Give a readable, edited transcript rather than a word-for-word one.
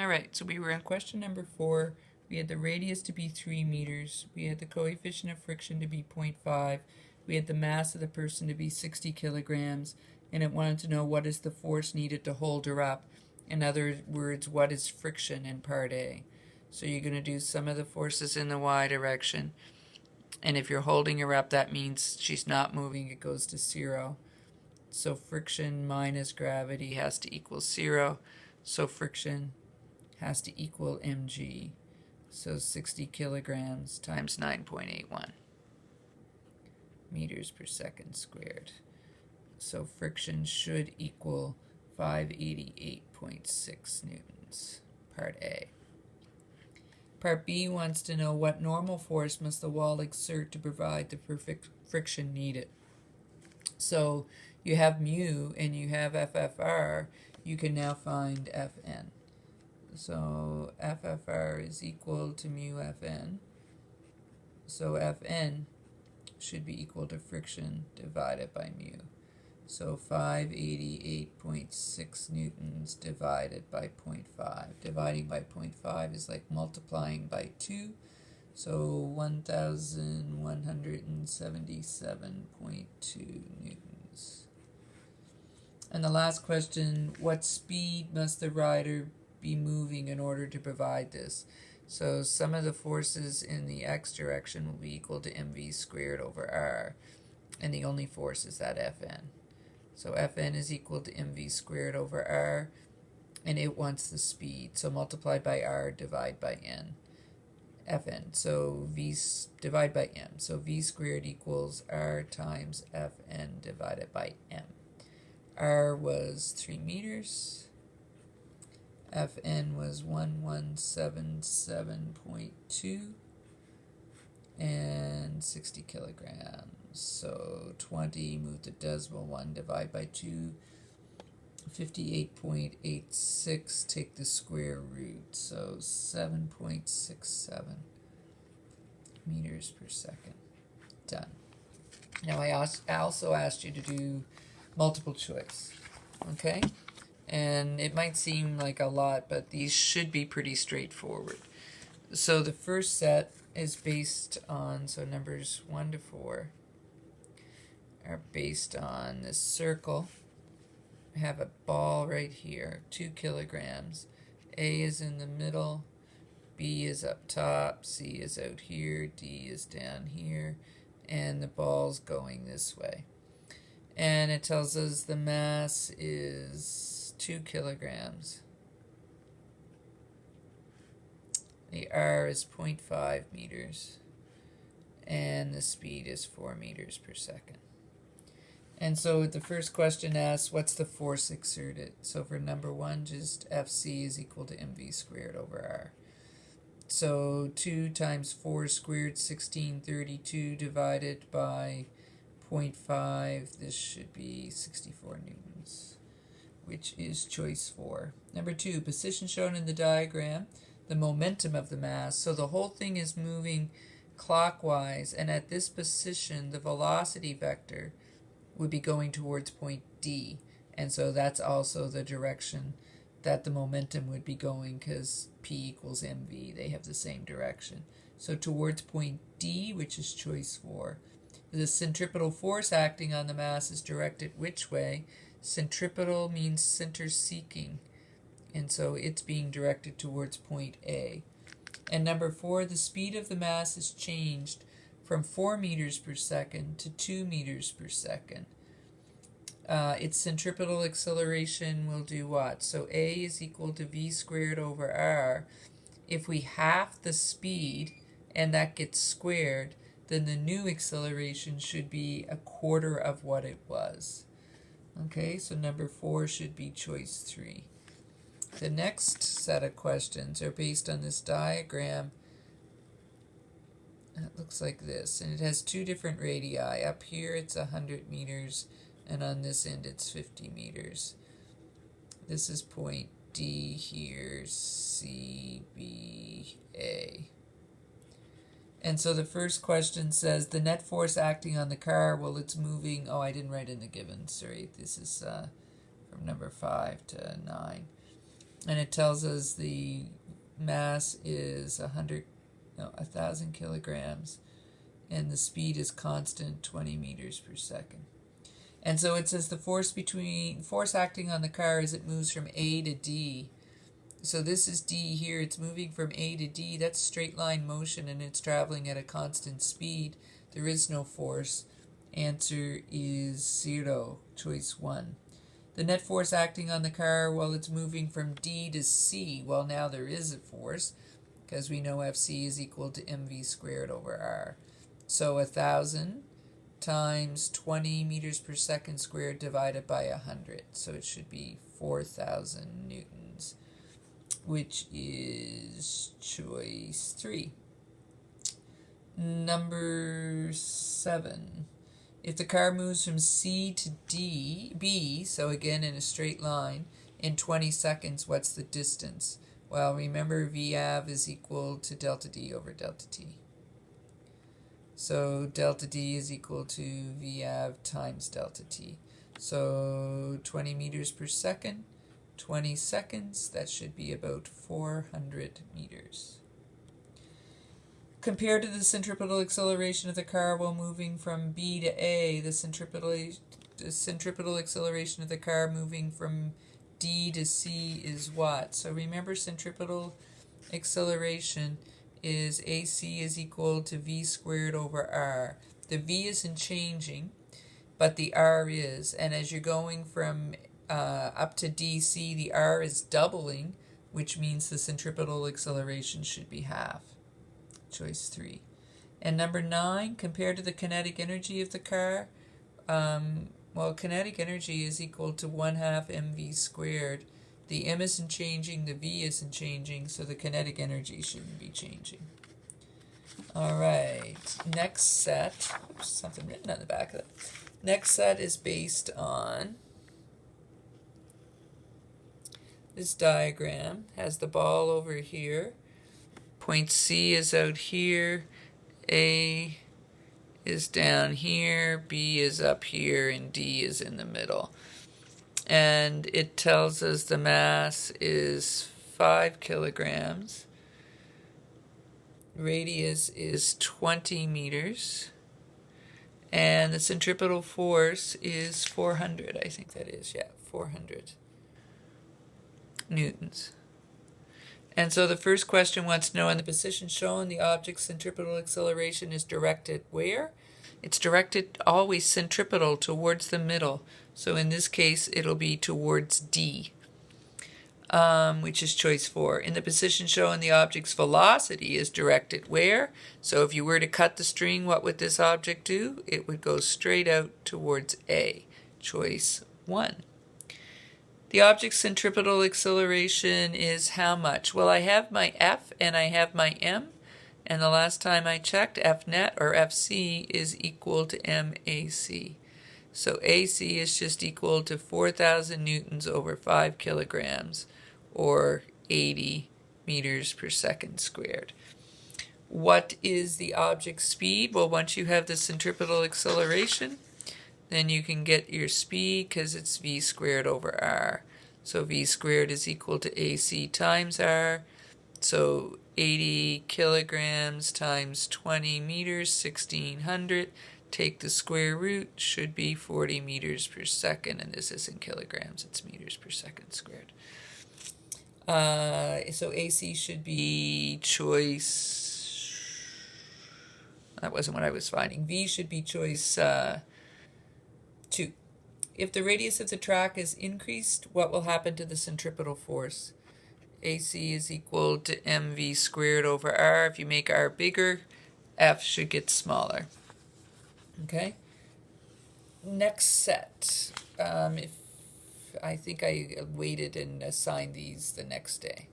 All right, so we were on question number 4. We had the radius to be 3 meters. We had the coefficient of friction to be 0.5. We had the mass of the person to be 60 kilograms. And it wanted to know what is the force needed to hold her up. In other words, what is friction in part A? So you're going to do some of the forces in the y direction. And if you're holding her up, that means she's not moving. It goes to 0. So friction minus gravity has to equal 0. So friction has to equal mg. So 60 kilograms times 9.81 meters per second squared. So friction should equal 588.6 newtons, part A. Part B wants to know what normal force must the wall exert to provide the perfect friction needed. So you have mu and you have FFR, you can now find Fn. So FFR is equal to mu Fn. So Fn should be equal to friction divided by mu. So 588.6 newtons divided by 0.5. Dividing by 0.5 is like multiplying by 2. So 1,177.2 newtons. And the last question, what speed must the rider be moving in order to provide this? So some of the forces in the x direction will be equal to mv squared over r. And the only force is that Fn. So Fn is equal to mv squared over r, and it wants the speed. So multiply by r, divide by n. Fn, so v divide by m. So v squared equals r times Fn divided by m. R was 3 meters. Fn was 1177.2 and 60 kilograms. So 20, move the decimal 1, divide by 2, 58.86, take the square root, so 7.67 meters per second. Done. Now I also asked you to do multiple choice, okay? And it might seem like a lot, but these should be pretty straightforward. So the first set is based on, so numbers 1 to 4 are based on this circle. I have a ball right here, 2 kilograms. A is in the middle, B is up top, C is out here, D is down here, and the ball's going this way. And it tells us the mass is 2 kilograms. The R is 0.5 meters, and the speed is 4 meters per second. And so the first question asks, what's the force exerted? So for number 1, just Fc is equal to mv squared over r. So 2 times 4 squared, 1632, divided by 0.5, this should be 64 newtons, which is choice 4. Number 2, position shown in the diagram, the momentum of the mass. So the whole thing is moving clockwise, and at this position, the velocity vector would be going towards point D. And so that's also the direction that the momentum would be going, because P equals mv. They have the same direction. So towards point D, which is choice 4. The centripetal force acting on the mass is directed which way? Centripetal means center-seeking, and so it's being directed towards point A. And number 4, the speed of the mass is changed from 4 meters per second to 2 meters per second. Its centripetal acceleration will do what? So A is equal to v squared over r. If we half the speed, and that gets squared, then the new acceleration should be a quarter of what it was. Okay, so number 4 should be choice 3. The next set of questions are based on this diagram. It looks like this, and it has 2 different radii. Up here it's 100 meters, and on this end it's 50 meters. This is point D here, C, B, A. And so the first question says, the net force acting on the car while it's moving, oh, I didn't write in the given, sorry, this is from number 5 to 9. and it tells us the mass is 1,000 kilograms, and the speed is constant, 20 meters per second. And so it says the force acting on the car as it moves from A to D. So this is D here. It's moving from A to D. That's straight line motion, and it's traveling at a constant speed. There is no force. Answer is 0, choice 1. The net force acting on the car while it's moving from D to C. Well, now there is a force, because we know Fc is equal to mv squared over r. So 1,000 times 20 meters per second squared divided by 100. So it should be 4,000 newtons, which is choice 3. Number 7. If the car moves from C to B, so again in a straight line, in 20 seconds, what's the distance? Well, remember VAV is equal to delta D over delta T. So delta D is equal to VAV times delta T. So 20 meters per second, 20 seconds, that should be about 400 meters. Compared to the centripetal acceleration of the car while moving from B to A, the centripetal acceleration of the car moving from D to C is what? So remember, centripetal acceleration is AC is equal to V squared over R. The V isn't changing, but the R is. And as you're going from up to DC, the R is doubling, which means the centripetal acceleration should be half. Choice 3. And number 9, compared to the kinetic energy of the car, well, kinetic energy is equal to 1/2 mv squared. The m isn't changing, the v isn't changing, so the kinetic energy shouldn't be changing. All right, next set, oops, something written on the back of it. Next set is based on this diagram. Has the ball over here. Point C is out here. A is down here. B is up here. And D is in the middle. And it tells us the mass is 5 kilograms. Radius is 20 meters. And the centripetal force is 400. I think that is, yeah, 400 newtons. And so the first question wants to know, in the position shown, the object's centripetal acceleration is directed where? It's directed always centripetal towards the middle. So in this case, it'll be towards D, which is choice 4. In the position shown, the object's velocity is directed where? So if you were to cut the string, what would this object do? It would go straight out towards A, choice 1. The object's centripetal acceleration is how much? Well, I have my F and I have my M, and the last time I checked, F net or FC is equal to MAC. So AC is just equal to 4,000 newtons over 5 kilograms, or 80 meters per second squared. What is the object's speed? Well, once you have the centripetal acceleration, then you can get your speed because it's V squared over R. So V squared is equal to AC times R. So 80 kilograms times 20 meters, 1,600. Take the square root, should be 40 meters per second. And this isn't kilograms, it's meters per second squared. So AC should be choice... That wasn't what I was finding. V should be choice 2. If the radius of the track is increased, what will happen to the centripetal force? AC is equal to mv squared over r. If you make r bigger, F should get smaller. Okay? Next set. If I think I waited and assigned these the next day.